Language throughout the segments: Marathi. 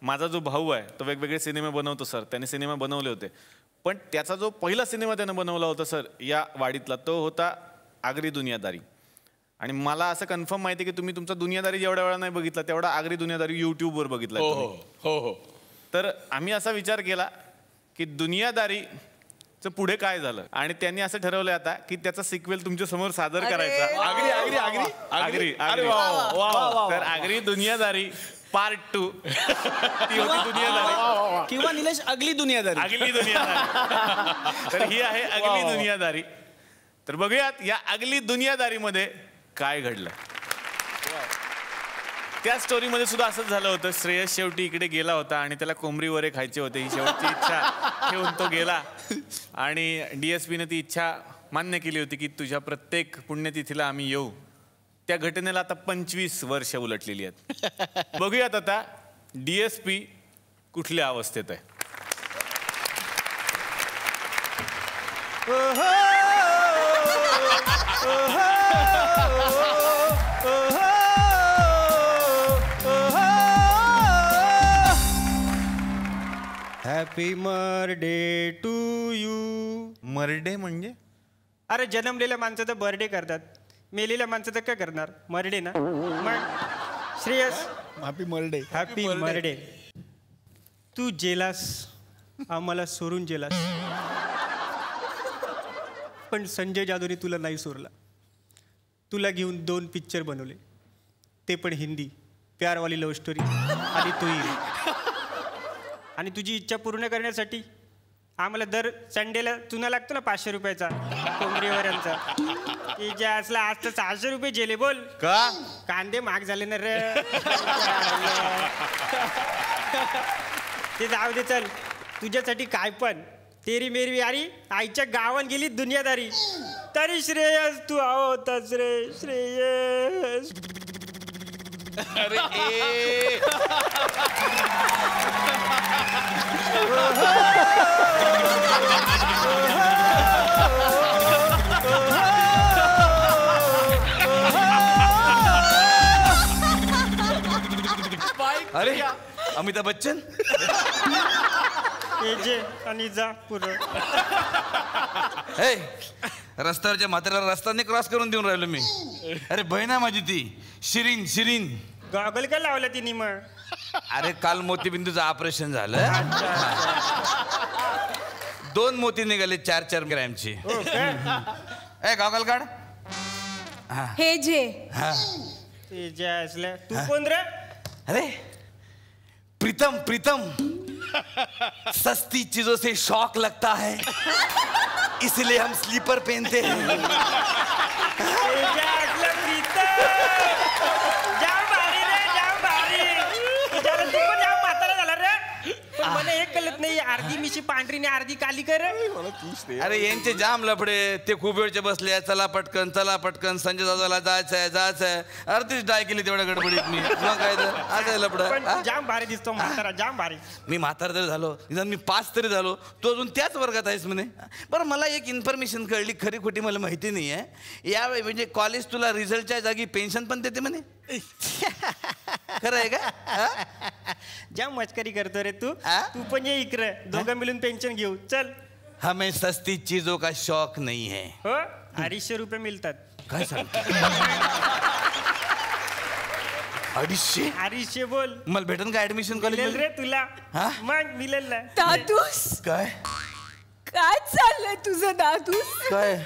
माझा जो भाऊ आहे तो वेगवेगळे सिनेमे बनवतो सर, त्याने सिनेमा बनवले होते, पण त्याचा जो पहिला सिनेमा त्याने बनवला होता सर या वाडीतला तो होता आगरी दुनियादारी. आणि मला असं कन्फर्म माहिती आहे की तुम्ही तुमचा दुनियादारी जेवढ्या वेळा नाही बघितला तेवढा आगरी दुनियादारी यूट्यूबवर बघितला. हो. तर आम्ही असा विचार केला की दुनियादारीचं पुढे काय झालं आणि त्यांनी असं ठरवलं आता की त्याचा सिक्वेल तुमच्या समोर सादर करायचा. आगरी. तर आगरी दुनियादारी पार्ट 2 ती होती दुनियादारी किंवा निलेश अगली दुनियादारी. तर ही आहे अगली दुनियादारी. तर बघूयात या अगली दुनियादारीमध्ये काय घडलं. त्या स्टोरीमध्ये सुद्धा असंच झालं होतं. श्रेयस शेवटी इकडे गेला होता आणि त्याला कोंबडी वरे खायचे होते. ही शेवटची इच्छा ठेवून तो गेला आणि DSPने ती इच्छा मान्य केली होती की तुझ्या प्रत्येक पुण्यतिथीला आम्ही येऊ. त्या घटनेला आता 25 वर्ष उलटलेली आहेत. बघूयात आता DSP कुठल्या अवस्थेत आहे. Happy birthday to you. मर्डे म्हणजे? अरे जन्मलेल्या माणसाचा बर्थडे करतात, मेलेल्या माणसाचं काय करणार? मर्डे ना. मग Shreyas happy birthday. Happy birthday. तू जेलास, आम्हाला सोडून जेलास, पण संजय जाधवने तुला नाही सोडला. तुला घेऊन 2 पिक्चर बनवले, ते पण हिंदी, प्यारवाली लव्ह स्टोरी आणि तूही. आणि तुझी इच्छा पूर्ण करण्यासाठी आम्हाला दर संडेला चुना लागतो ना 500 रुपयाचा कोंबडीवरांचा. जे असला आज तर 600 रुपये जेले. बोल का? कांदे महाग झाले ना रे. ते जाऊ दे, चल तुझ्यासाठी काय पण. तेरी मेरी यारी आईच्या गावात गेली दुनियादारी. तरी श्रेयस तू होतास रे श्रेयस. अरे अरे अमिताभ बच्चन. जे आणि जा पुढं. हे रस्त्यावरच्या म्हाताऱ्याला रस्त्याने क्रॉस करून देऊन राहिलो मी. अरे बहीण आहे माझी ती शिरीन. शिरीन गॉगल का लावला तिने मग? अरे काल मोतीबिंदूचं ऑपरेशन झालं. 2 मोती निघाले 4-4 ग्रॅमची. ए गॉगल काढ. हे जे ते जे असल्या. तू कोण रे? अरे प्रीतम. प्रीतम सस्ती चीजों से शौक लगता है इसलिए हम स्लीपर पहनते हैं. मला एक कळत नाही, अर्धी मिशी पांढरी ने अर्धी काली कर. अरे यांचे जाम लफडे. ते खूप वेळचे बसले. चला पटकन चला पटकन, संजय दादाला जायचंय. अर्धीच डाय केली तेवढ्या गडबडीत मी. मग काय तर आज लफडं. जाम भारी दिसतो म्हातारा, जाम भारी. मी म्हातारा तरी झालो, निदान मी 5 तरी झालो, तो अजून त्याच वर्गात आहेस म्हणे. बरं मला एक इन्फॉर्मेशन कळली, खरी खोटी मला माहिती नाही आहे. यावेळी म्हणजे कॉलेज तुला रिझल्टच्या जागी पेन्शन पण देते म्हणे. खरं आहे का? जाम मस्करी करतो रे तू. तू पण ये इकडे, दोघं मिळून पेन्शन घेऊ. चल. हमें सस्ती चीजों का शौक नहीं है. हो 250 रुपये मिळतात. काय सांगतो? 250 बोल. मला भेटन का ऍडमिशन कॉलेज रे तुला? मग मिळेल ना. दादूस काय काय चाललंय तुझं दादूस? काय?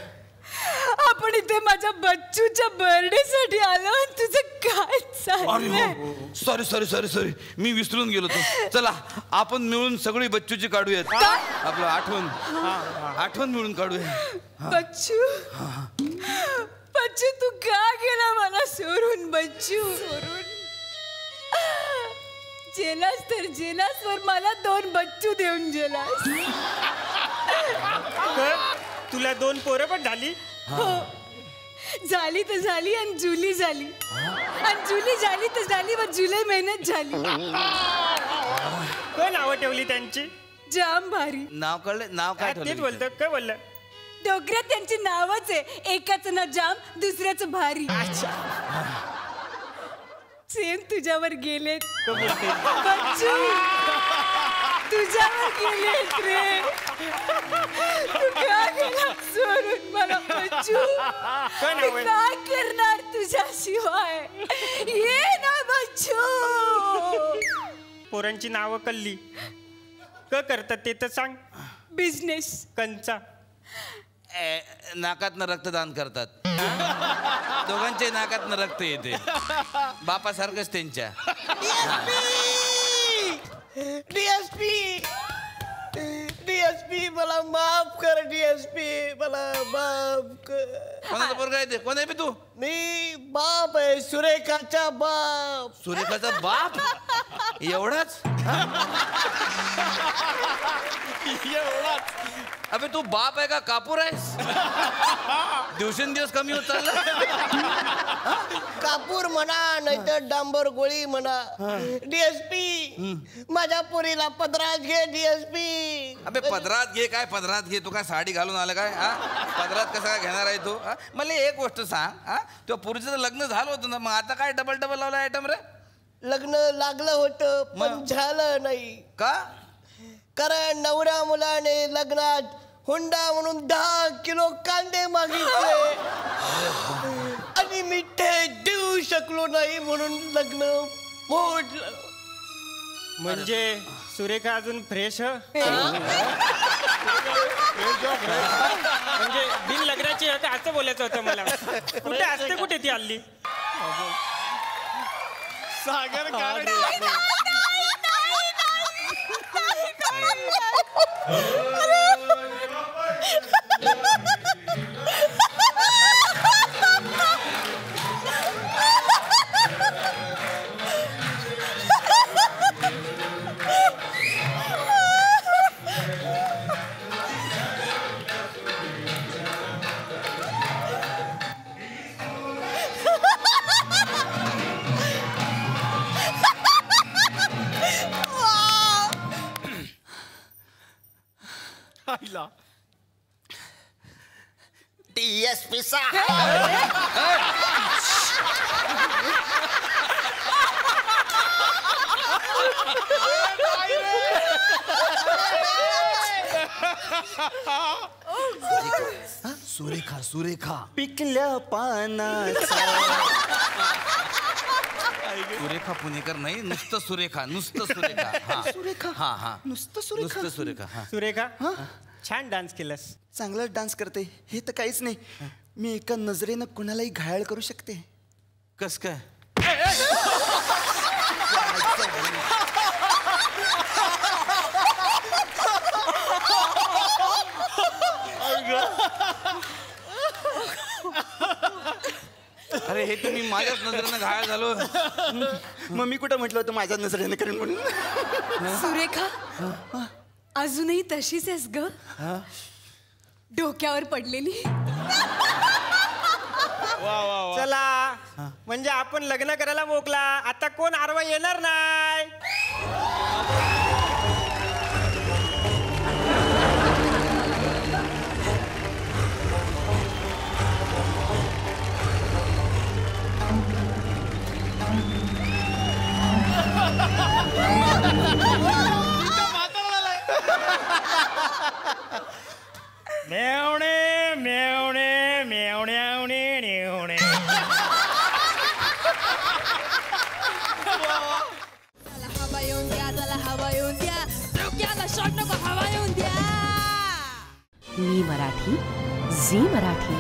आपण इथे माझ्या बच्चूच्या बर्थडे साठी आलो. तुझं काय चाललंय? सॉरी मी विसरून गेलो तो. चला आपण मिळून सगळी बच्चूची काढूयात. आपलं आठवण मिळून काढूया. बच्चू बच्चू तू का गेला मला सोडून? बच्चू सोडून जेलास तर जेलास वर मला 2 बच्चू देऊन जेलास. तुला 2 पोरं पण झाली? हो झाली तर झाली आणि जुली झाली. आणि जुली झाली तर झाली व जुलै महिन्यात झाली. काय नावं ठेवली त्यांची? जाम भारी. नाव कळले? नाव काय ठेवलं? तेच बोलतो. काय बोललं? डोकऱ्यात त्यांची नावच आहे. एकाचं नाव जाम, दुसऱ्याचं भारी. सेम तुझ्यावर गेलेत. बच्चू रस्त्यावर गेलीस रे. तू का गेला सोडून मला बच्चू? मी काय करणार तुझ्याशिवाय? ये ना बच्चू. पोरांची नावं कल्ली क करतात ते तर सांग. बिझनेस. कंचा. नाकातनं रक्तदान करतात. दोघांच्या नाकातनं रक्त येते. बापासारखंच त्यांच्या. डीएसपी मला माफ कर. डीएसपी मला माफ कर. कोणाचा पोरगा आहे ते? कोण आहे बे तू? मी बाप आहे, सुरेखाचा बाप. सुरेखाचा बाप? एवढाच? एवढाच. अबे तू बाप आहे का कापूर आहेस? दिवसेंदिवस कमी होत चालला. कापूर म्हणा नाहीतर डांबर गोळी म्हणा. डीएसपी माझ्या पोरीला पदरात घे. डीएसपी अबे पदरात घे काय? पदरात घे? तू काय साडी घालून आला काय? हा, पदरात कसं काय घेणार आहे तू? मला एक गोष्ट सांग. हा, तुझ्या पुरुषचं लग्न झालं होतं ना, मग आता काय डबल डबल लावला आयटम रे? लग्न लागलं होतं पण मग? झालं नाही. का? कारण नवऱ्या मुलाने लग्नात हुंडा म्हणून 10 किलो कांदे मागितले आणि मी ते देऊ शकलो नाही म्हणून लग्न मोडलं. म्हणजे सुरेखा अजून फ्रेश? म्हणजे बिन लग्नाची आहे का असं बोलायचं होतं मला. कुठे असते कुठे ती हल्ली? सागर डीएसपी साहेब. सुरेखा सुरेखा पिकल्या पानाचा. सुरेखा पुणेकर नाही, नुसतं सुरेखा. नुसतं सुरेखा. हा सुरेखा. हा हा नुसतं सुरेखा. नुसतं सुरेखा. हा सुरेखा छान डान्स केलास. चांगला डान्स करते. हे तर काहीच नाही. मी एका नजरेनं कोणालाही घायल करू शकते. कस काय? अरे हे तुम्ही माझ्याच नजरेनं घायल झालो. मग मी कुठं म्हटलं होतं माझ्या नजरेनं करेन म्हणून? सुरेखा अजूनही तशीच आहेस ग. डोक्यावर पडलेली. चला म्हणजे आपण लग्न करायला मोकला. आता कोण आरवा येणार नाही. मेवणे मेवणे मेवण्यावणे नेवणे. हवा येऊन द्या, त्याला हवा येऊन द्या. डोक्याला शॉट नको, हवा येऊन द्या. मी मराठी, झी मराठी.